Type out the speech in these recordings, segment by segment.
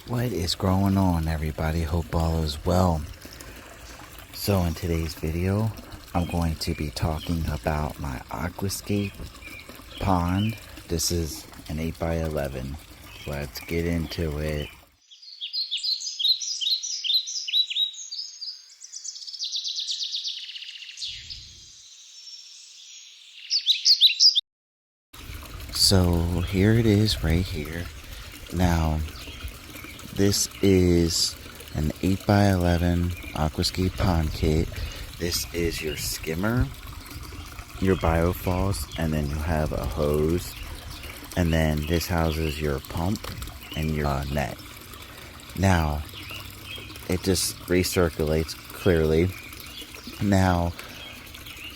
What is going on, everybody? Hope all is well. So in today's video, I'm going to be talking about my aquascape pond. This is an 8x11. Let's get into it. So here it is right here. Now, this is an 8x11 aquascape pond kit. This is your skimmer, your biofalls, and then you have a hose. And then this houses your pump and your net. Now, it just recirculates clearly. Now,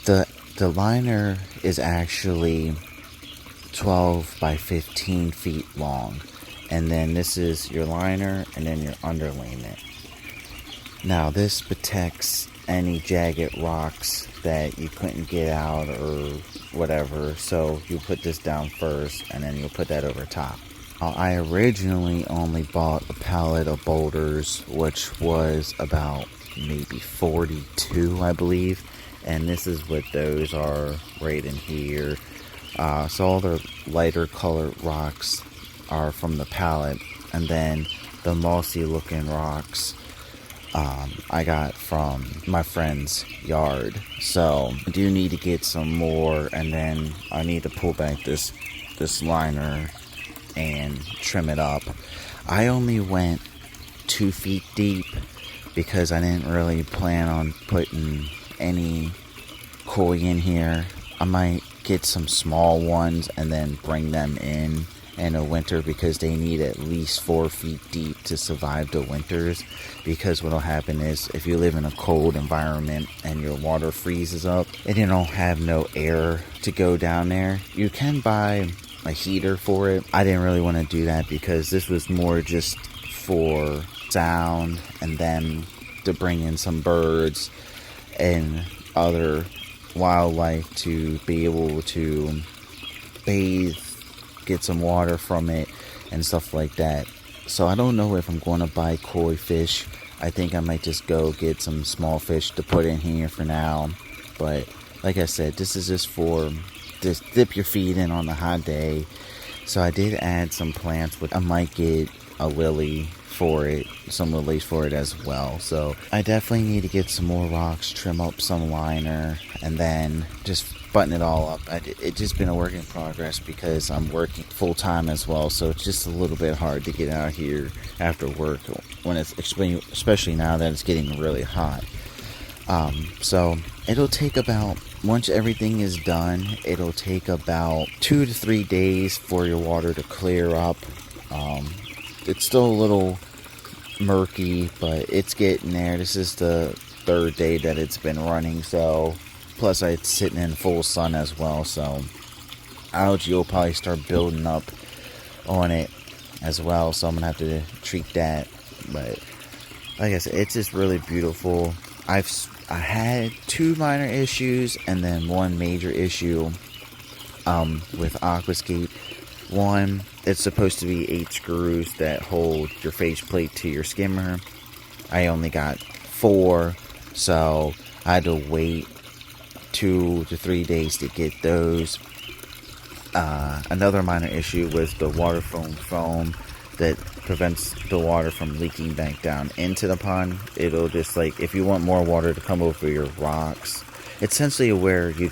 the liner is actually 12 by 15 feet long. And then this is your liner and then your underlayment. Now this protects any jagged rocks that you couldn't get out or whatever. So you put this down first and then you'll put that over top. I originally only bought a pallet of boulders, which was about maybe 42, I believe. And this is what those are right in here. So all the lighter colored rocks are from the pallet, and then the mossy looking rocks I got from my friend's yard. So I do need to get some more, and then I need to pull back this liner and trim it up. I only went 2 feet deep because I didn't really plan on putting any koi in here. I might get some small ones and then bring them in the winter because they need at least 4 feet deep to survive the winters. Because what'll happen is if you live in a cold environment and your water freezes up and you don't have no air to go down there, you can buy a heater for it. I didn't really want to do that because this was more just for sound and then to bring in some birds and other wildlife to be able to bathe, get some water from it and stuff like that. So I don't know if I'm going to buy koi fish. I think I might just go get some small fish to put in here for now. But like I said, this is just for just dip your feet in on a hot day. So I did add some plants, but I might get a lily for it, some lilies for it as well. So I definitely need to get some more rocks, trim up some liner, and then just button it all up. It's just been a work in progress because I'm working full time as well, so it's just a little bit hard to get out here after work when it's especially now that it's getting really hot. So it'll take about, once everything is done, it'll take about 2 to 3 days for your water to clear up. It's still a little murky, but it's getting there. This is the 3rd day that it's been running, so plus it's sitting in full sun as well, so algae will probably start building up on it as well, so I'm gonna have to treat that. But like I said, it's just really beautiful. I had 2 minor issues and then 1 major issue with aquascape. One, it's supposed to be 8 screws that hold your faceplate to your skimmer. I only got 4, so I had to wait 2 to 3 days to get those. Another minor issue was the water foam that prevents the water from leaking back down into the pond. It'll just, like, if you want more water to come over your rocks, essentially where you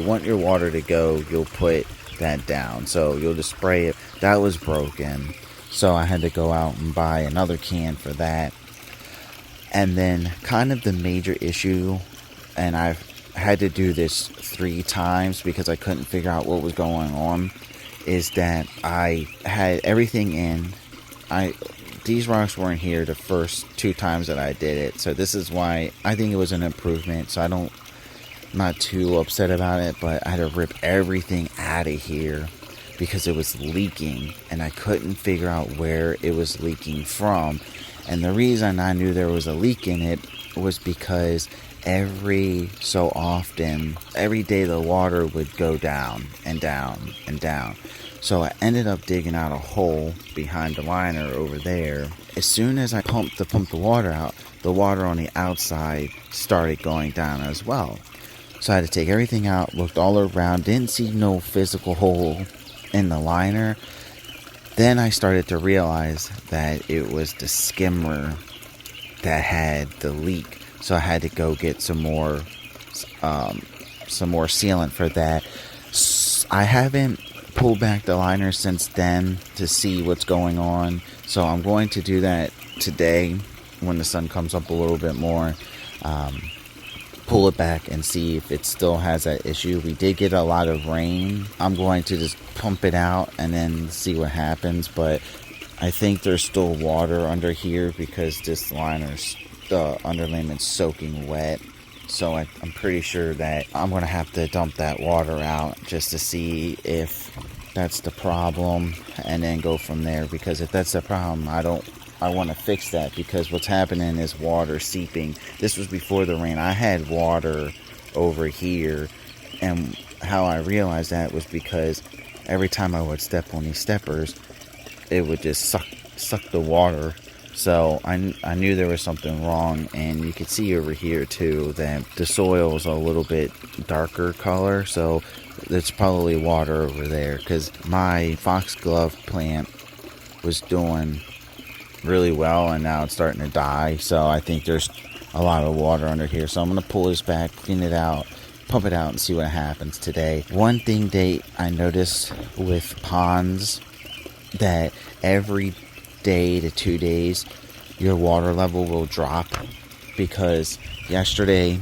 want your water to go, you'll put that down, so you'll just spray it. That was broken, so I had to go out and buy another can for that. And then kind of the major issue, and I've had to do this 3 times because I couldn't figure out what was going on, is that I had everything in. These rocks weren't here the first 2 times that I did it, so this is why I think it was an improvement. So I'm not too upset about it, but I had to rip everything out of here because it was leaking and I couldn't figure out where it was leaking from. And the reason I knew there was a leak in it was because every so often, every day the water would go down and down and down. So I ended up digging out a hole behind the liner over there. As soon as I pumped the water out, the water on the outside started going down as well. So I had to take everything out, looked all around, didn't see no physical hole in the liner. Then I started to realize that it was the skimmer that had the leak. So I had to go get some more sealant for that. I haven't pulled back the liner since then to see what's going on. So I'm going to do that today when the sun comes up a little bit more. Pull it back and see if it still has that issue. We did get a lot of rain. I'm going to just pump it out and then see what happens, but I think there's still water under here because this liner's, the underlayment's soaking wet. So I'm pretty sure that I'm going to have to dump that water out just to see if that's the problem and then go from there, because if that's the problem, I want to fix that, because what's happening is water seeping. This was before the rain. I had water over here, and how I realized that was because every time I would step on these steppers, it would just suck the water. So I knew there was something wrong, and you could see over here too that the soil is a little bit darker color, so there's probably water over there, because my foxglove plant was doing really well and now it's starting to die. So I think there's a lot of water under here. So I'm going to pull this back, clean it out, pump it out, and see what happens today. One thing I noticed with ponds, that every day to 2 days your water level will drop, because yesterday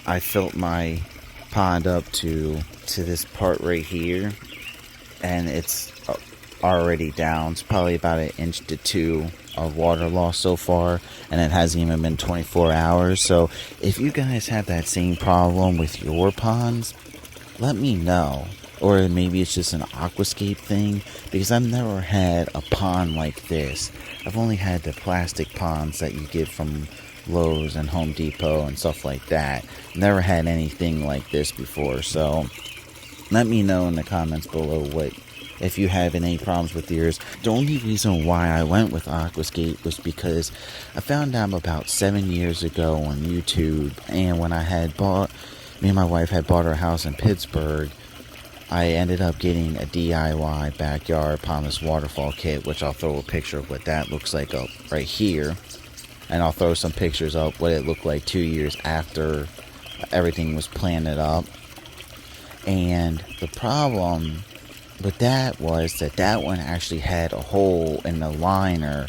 I filled my pond up to this part right here, and it's already down. It's probably about 1 inch to 2 of water loss so far, and it hasn't even been 24 hours. So if you guys have that same problem with your ponds, let me know. Or maybe it's just an aquascape thing, because I've never had a pond like this. I've only had the plastic ponds that you get from Lowe's and Home Depot and stuff like that. Never had anything like this before. So let me know in the comments below if you have any problems with yours. The only reason why I went with aquascape was because I found out about 7 years ago on YouTube, and when me and my wife had bought our house in Pittsburgh, I ended up getting a DIY backyard pondless waterfall kit, which I'll throw a picture of what that looks like up right here. And I'll throw some pictures up what it looked like 2 years after everything was planted up. And the problem with that was that one actually had a hole in the liner,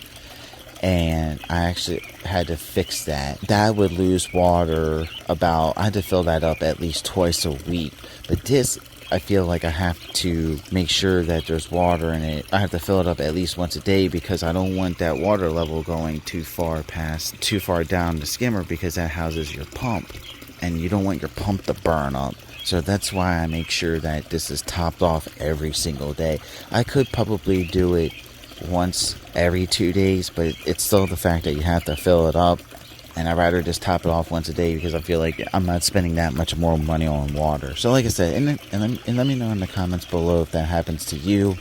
and I actually had to fix that. That would lose water I had to fill that up at least twice a week. But this, I feel like I have to make sure that there's water in it. I have to fill it up at least once a day, because I don't want that water level going too far down the skimmer, because that houses your pump, and you don't want your pump to burn up. So that's why I make sure that this is topped off every single day. I could probably do it once every 2 days, but it's still the fact that you have to fill it up. And I'd rather just top it off once a day, because I feel like I'm not spending that much more money on water. So like I said, and let me know in the comments below if that happens to you.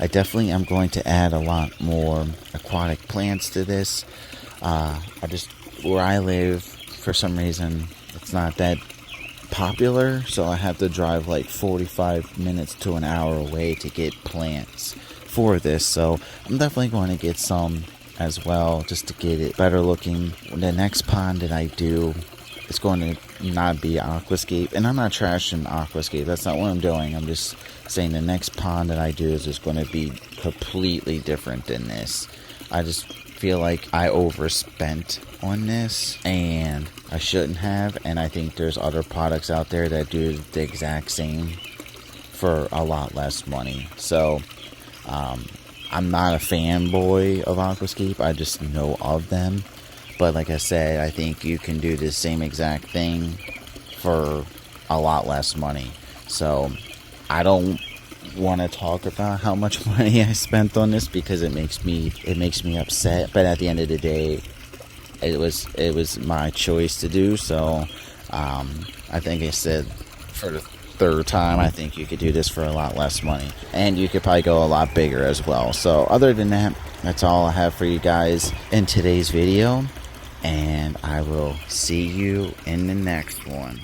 I definitely am going to add a lot more aquatic plants to this. Where I live, for some reason, it's not that popular, so I have to drive like 45 minutes to an hour away to get plants for this. So I'm definitely going to get some as well, just to get it better looking. The next pond that I do is going to not be aquascape, and I'm not trashing aquascape, that's not what I'm doing. I'm just saying the next pond that I do is just going to be completely different than this. I just feel like I overspent on this, and I shouldn't have, and I think there's other products out there that do the exact same for a lot less money. So I'm not a fanboy of aquascape, I just know of them. But like I said, I think you can do the same exact thing for a lot less money. So I don't want to talk about how much money I spent on this, because it makes me upset. But at the end of the day, it was my choice to do. So I think I said for third time, I think you could do this for a lot less money. And you could probably go a lot bigger as well. So other than that, that's all I have for you guys in today's video. And I will see you in the next one.